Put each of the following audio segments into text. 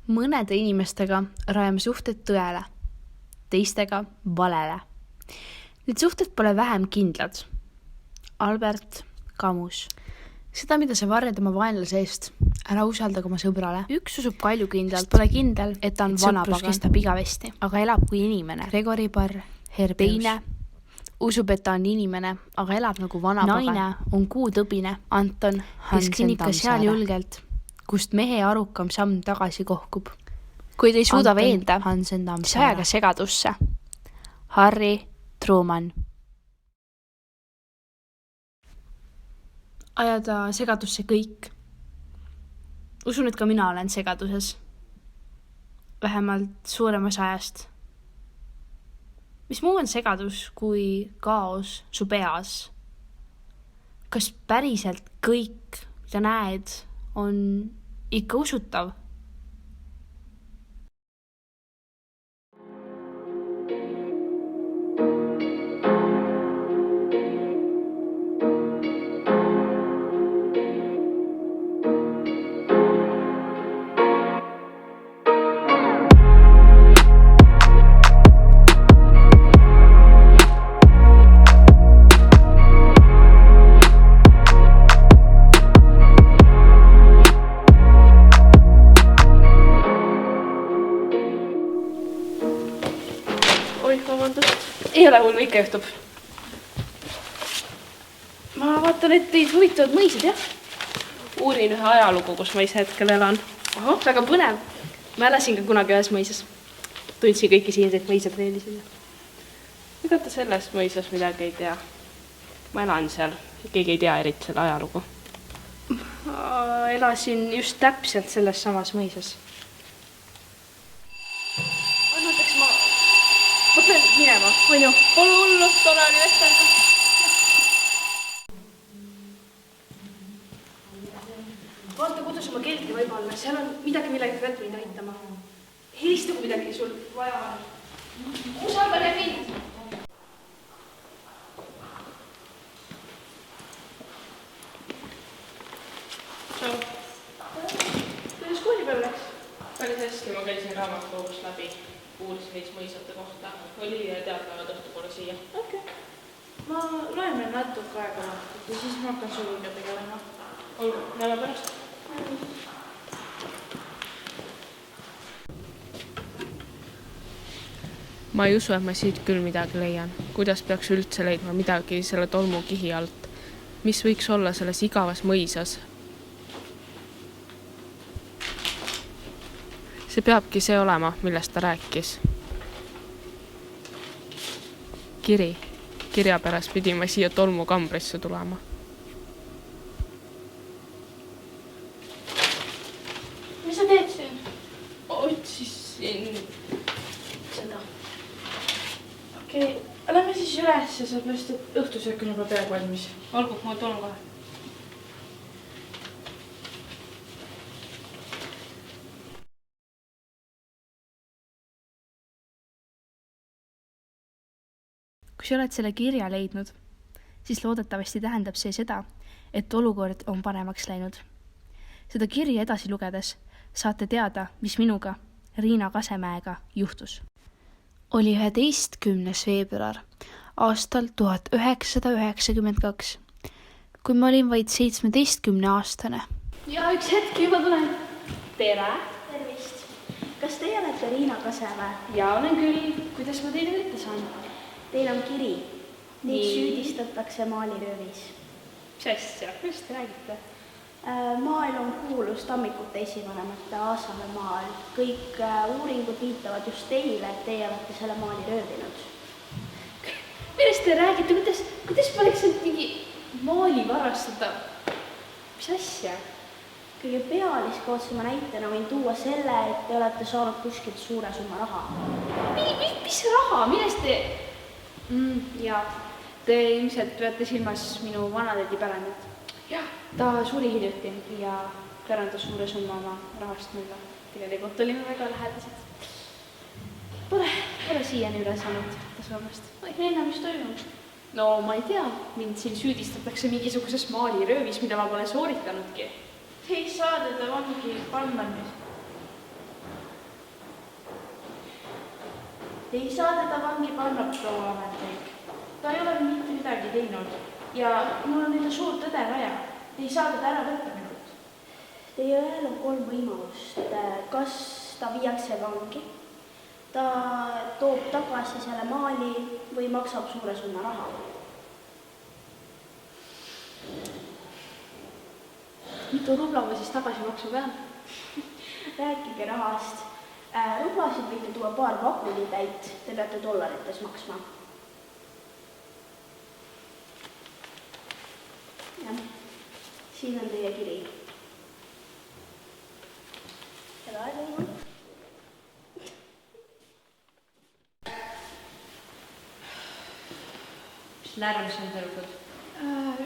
Mõnede inimestega rajame suhted tõele, teistega valele. Need suhted pole vähem kindlad. Albert Camus. Seda, mida sa varjad oma vaenlase eest, ära usalda oma sõbrale. Üks usub kaljukindlalt, pole kindel, et ta on vanapagan, kestab igavesti, aga elab kui inimene. Gregori Barr Herbeus. Teine usub, et ta on inimene, aga elab nagu vanapagan. Naine on kuutõbine. Anton Hansen kinnikas seal julgelt, kust mehe arukam samm tagasi kohkub. Kuid ei suuda veenda, mis ajaga segadusse. Harry Truman. Ajada segadusse kõik. Usun, et ka mina olen segaduses. Vähemalt suuremas ajast. Mis muu on segadus kui kaos su peas? Kas päriselt kõik, mida näed, on ikka usutav? Ei ole hull, ikka juhtub. Ma vaatan, et teid huvitavad mõisad, jah? Uurin ühe ajalugu, kus ma ise hetkel elan. Oho, väga põnev. Ma elasin ka kunagi ühes mõisas. Tundsin kõiki siinseid mõisatreenisida. Mida te selles mõisas midagi ei tea? Ma elan seal. Keegi ei tea eriti selle ajalugu. Ma elasin just täpselt selles samas mõisas. Ma pean minema, on ju? Pole hullu, tore oli vestelda. Vaata, kudus oma keldri vaiba alla. Seal on midagi, millega pead mind aitama. Helista, kui midagi sul vaja on. Usaldane mind. Tšau. Kuidas koolipäev läks? Päris hästi, ma käisin raamatkogus läbi. Uurisin neis mõisate kohta. Oli teadlevad õhtupoole siia. Okei. Ma loen meil natuke aega lahtud ja siis ma hakkan suviga tegelema. Olgu, näeme pärast. Ma ei usu, et ma siit küll midagi leian. Kuidas peaks üldse leidma midagi selle tolmukihi alt? Mis võiks olla selles igavas mõisas? See peabki see olema, millest ta rääkis. Kiri. Kirja pärast pidi ma siia tolmukambrisse tulema. Mis sa teed siin? Otsisin seda. Okei, lähme siis üles ja sellepärast, et õhtusöök on juba peaaegu valmis. Olgu, ma tulen kohe. Kui sa oled selle kirja leidnud, siis loodetavasti tähendab see seda, et olukord on paremaks läinud. Seda kirja edasi lugedes saate teada, mis minuga, Riina Kasemäega, juhtus. Oli 11. veebruar aastal 1992, kui ma olin vaid 17-aastane. Ja üks hetk juba tulen. Tere! Tervist! Kas teie olete Riina Kasemäe? Ja olen küll. Kuidas ma teile ette saan? Teil on kiri. Neid süüdistatakse maaliröövis. Mis asja? Kuidas te räägite? Maal on kuulus tammikute esivanemate Aasamäe maal. Kõik uuringud viitavad just teile, et teie olete selle maali röövinud. Millest te räägite? Kuidas poleks mingi maali varastada? Mis asja? Kõige pealiskootsema näitena võin tuua selle, et te olete saanud kuskilt suure summa raha. Mis raha? Millest te... Ja, te ilmselt peate silmas minu vanatädi pärandit. Jah, ta suri hiljuti ja pärandas suure summa oma rahast mulle. Tegelikult olime väga lähedased. Pole siiani üle saanud tasumast. Enam mis toimub? No ma ei tea, mind siin süüdistatakse mingisuguses maaliröövis, mida ma pole sooritanudki. Te ei saa teda vangi panna. Te ei saa teda vangi panna, proua ametnik. Ta ei ole mitte midagi teinud ja mul on neile suur tõde vaja. Te ei saa teda ära võtta minult. Teie ühel on 3 võimalust. Kas ta viiakse vangi, ta toob tagasi selle maali või maksab suure summa raha. Mitu rubla ma siis tagasi maksu pean? Rääkige rahast. Rublasid võite tuua paar vakulitäit, te peate dollarites maksma. Jah, siin on teie kiri. Tere aega. Mis lärmis on tõrgud?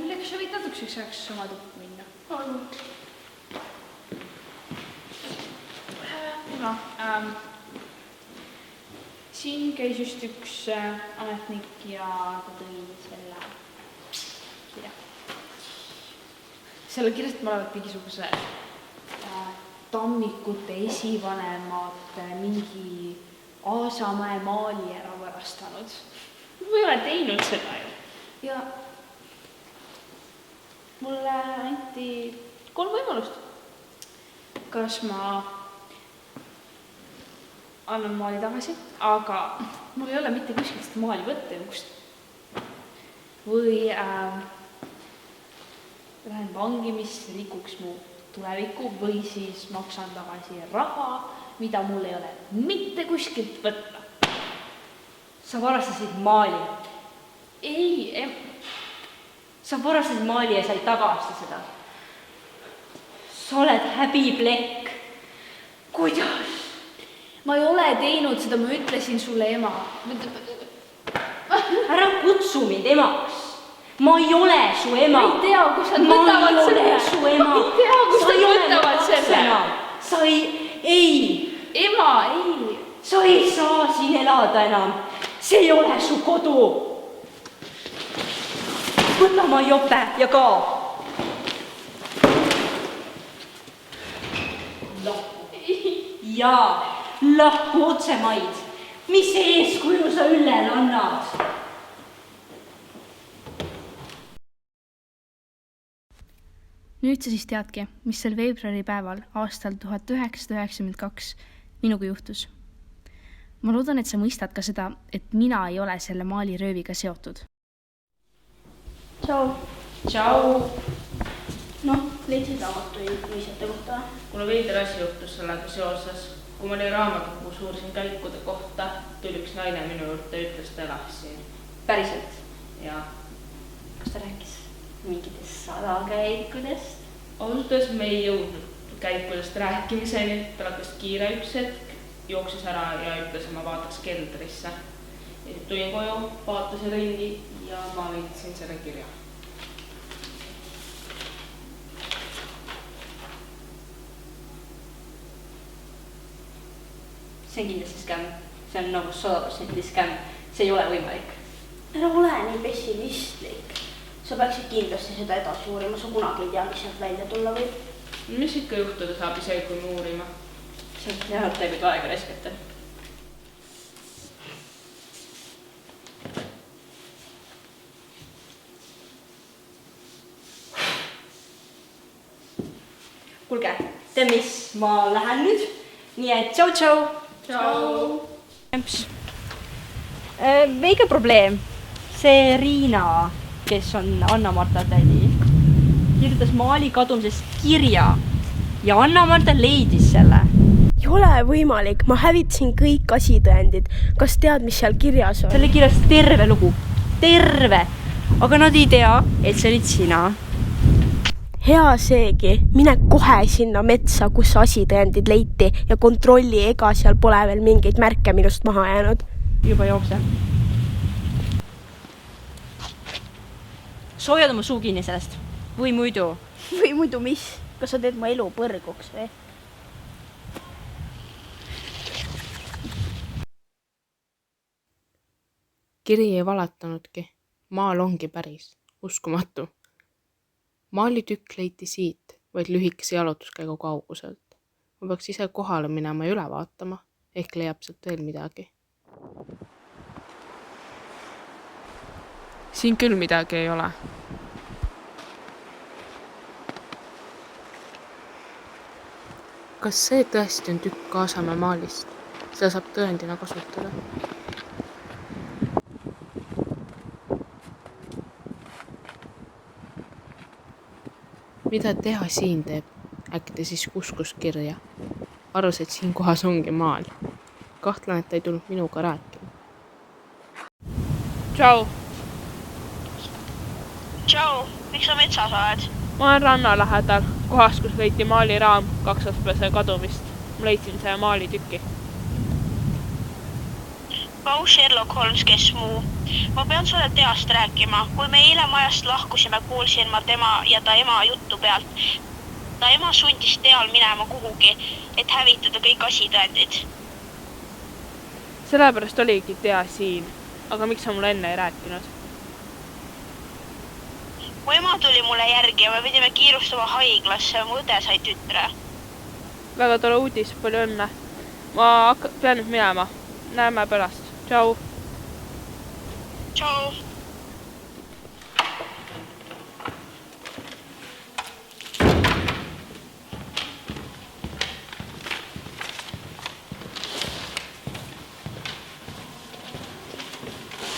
Ülle, kas sa võid natukeseks ajaks oma tuppu minna? Palun. Siin käis just üks ametnik ja ta tõi selle kirja. Selle kirjast ma olevat mingisuguse Tammikute esivanemad mingi Aasamäe maali ära varastanud. Ma ei ole teinud seda ju. Ja mulle anti 3 võimalust. Kas ma annan maali tagasi, aga mul ei ole mitte kuskilt seda maali võtta just. Või lähen vangi, mis rikuks mu tulevikku, või siis maksan tagasi raha, mida mul ei ole mitte kuskilt võtta. Sa varastasid maali. Ei, Sa varastasid maali ja sa ei tagasta seda. Sa oled häbiplekk. Kuidas? ma ei ole teinud seda, ma ütlesin sulle ema. Ära kutsu mind emaks. Ma ei ole su ema. Ma ei tea, kus nad võtavad selle. Ma ei ole su ema. Ma ei tea, kus nad võtavad selle. Sa ei. Ema, ei. Sa ei saa siin elada enam. See ei ole su kodu. Võta ma jope ja kao. Jaa, lahku otsemaid. Mis eeskuju sa Üllele annad? Nüüd sa siis teadki, mis sel veebruaripäeval aastal 1992 minuga juhtus. Ma loodan, et sa mõistad ka seda, et mina ei ole selle maalirööviga seotud. Tšau. Tšau! Noh, leidsid raamatuid mõisete kohta? Kuna veider asi juhtus sellega seoses, kui ma olin raamatukogus uurisin käikude kohta, tuli üks naine minu juurde ja ütles, ta elas siin. Päriselt? Ja Kas ta rääkis mingitest 100 käikudest? ausalt me ei jõudnud käikudest rääkimiseni, ta lakkas kiire üks hetk, jooksis ära ja ütles, et ma vaataks keldrisse. Ja tulin koju, vaatasin ringi ja ma leidsin selle kirja. See on kindlasti skämm. See on nagu 100% skämm. See ei ole võimalik. Ära ole nii pessimistlik. Sa peaksid kindlasti seda edasi uurima, sa kunagi ei tea, mis sealt välja tulla võib. Mis ikka juhtuda saab isegi kui me uurima? See on head teekud aega raiskata. Kuulge, te mis? Ma lähen nüüd. Nii et tšau-tšau! Tšau! Väike probleem. See Riina, kes on Anna-Marta tädi, kirjutas maali kadumisest kirja ja Anna-Marta leidis selle. Ei ole võimalik, ma hävitasin kõik asitõendid. Kas tead, mis seal kirjas on? Selle kirjas terve lugu. Terve! Aga nad ei tea, et see olid sina. Hea seegi, mine kohe sinna metsa, kus asitõendid leiti ja kontrolli, ega seal pole veel mingeid märke minust maha jäänud. Juba jookse. Soojad oma suu kinni sellest. Või muidu. Või muidu mis? Kas sa teed mu elu põrguks või? Kiri ei valatanudki. Maal ongi päris. Uskumatu. Maalitükk leiti siit, vaid lühikese jalutuskäigu kauguselt. Ma peaks ise kohale minema ja üle vaatama, ehk leiab sealt veel midagi. siin küll midagi ei ole. Kas see tõesti on tükk Kaasamäe maalist? Seda saab tõendina kasutada. Mida teha siin teeb? Äkki ta siis uskus kirja. Arvas, et siin kohas ongi maal. Kahtlen, et ta ei tulnud minuga rääkima. Tšau, Tšau, miks sa metsas oled? ma olen ranna lähedal, kohas, kus leiti maaliraam 2 aastat peale selle kadumist. Ma leidsin selle maalitüki. Vau, Sherlock Holmes, kes muu. Ma pean sulle teast rääkima. Kui me eile majast lahkusime, kuulsin ma tema ja ta ema juttu pealt. Ta ema sundis teal minema kuhugi, et hävitada kõik asitõendid. Sellepärast oligi tea siin, aga miks sa mulle enne ei rääkinud? Mu ema tuli mulle järgi ja me pidime kiirustama haiglasse, mu õde sai tütre. Väga tore uudis, palju õnne. Ma pean nüüd minema. Näeme pärast. Tšau. Tšau.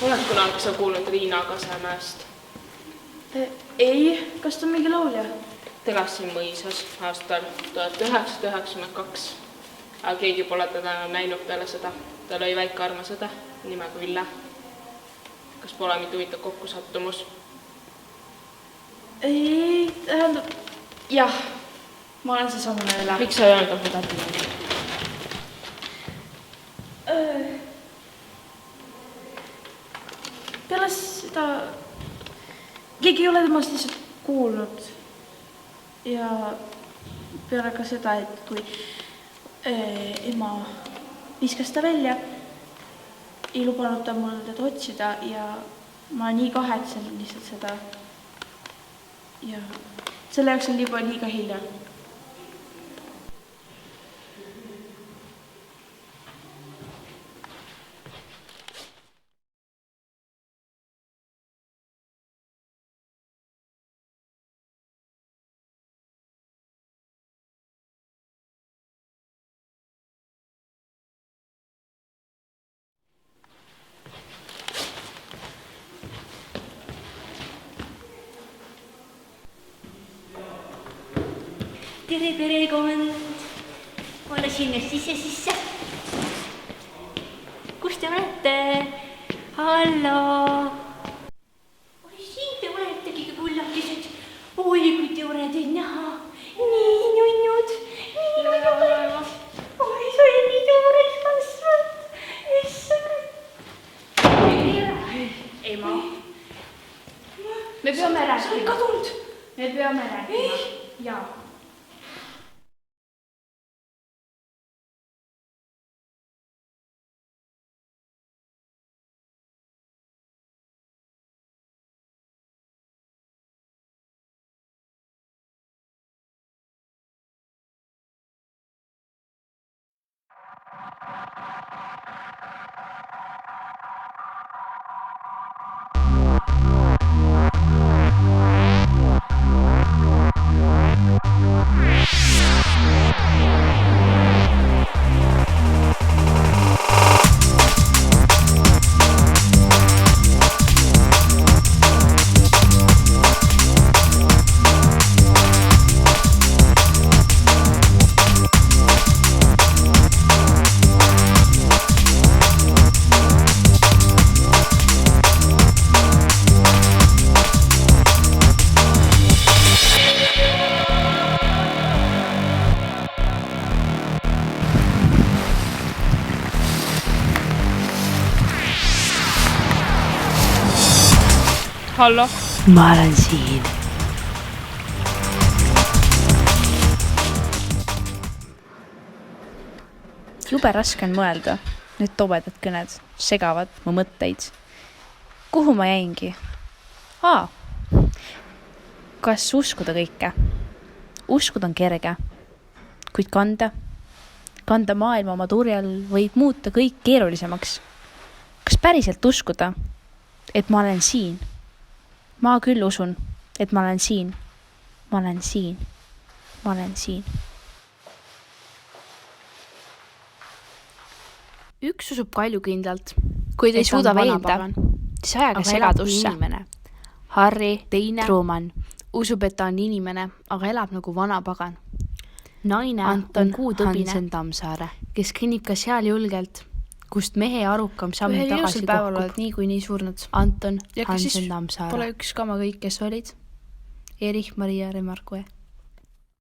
Oled kunagi sa kuulnud Riina Kasemäest? Ei, kas ta on mingi laulja? Ta elas siin mõisas aastal 1992. Aga keegi pole teda enam näinud peale seda. Ta lõi väike armas õde nimega Ülle. Kas pole mitte huvitav kokkusattumus? Ei, tähendab, jah, ma olen see samune Ülle. Miks sa ei öelnud seda tüüdi? Peale seda, keegi ei ole temast lihtsalt kuulnud. Ja peale ka seda, et kui ema viskas ta välja, ei lubanud ta mul teda otsida ja ma nii kahetsen lihtsalt seda. Ja selle jaoks on juba liiga hilja. Tere perekond. Ole sinna sisse. Kus te olete? Hallo. Oi, siin te oletegi kullakesed. Oi, kui tore teid näha. Nii nunnud. Oi, sa oled nii suureks kasvanud. Issand. Ema, me peame rääkima. Sa oled kadunud. Me peame rääkima. Jaa. Hallo? Ma olen siin. Jube raske on mõelda. Need tobedad kõned segavad mu mõtteid. Kuhu ma jäingi? Kas uskuda kõike? Uskuda on kerge, kuid kanda maailma oma turjal võib muuta kõik keerulisemaks. Kas päriselt uskuda, et ma olen siin ma küll usun, et ma olen siin. Ma olen siin. Ma olen siin. Üks usub kaljukindlalt, kui te ei suuda veenda, siis ajage segadusse. Harry Truman usub, et ta on inimene, aga elab nagu vana pagan. Naine Anton Hansen Tammsaare, kes kõnnib ka seal julgelt, kust mehe arukam samm tagasi kokkub. Oled niikuinii surnud. Anton Hansen Tammsaare. Pole üks kama kõik, kes olid. Erich Maria Remarque.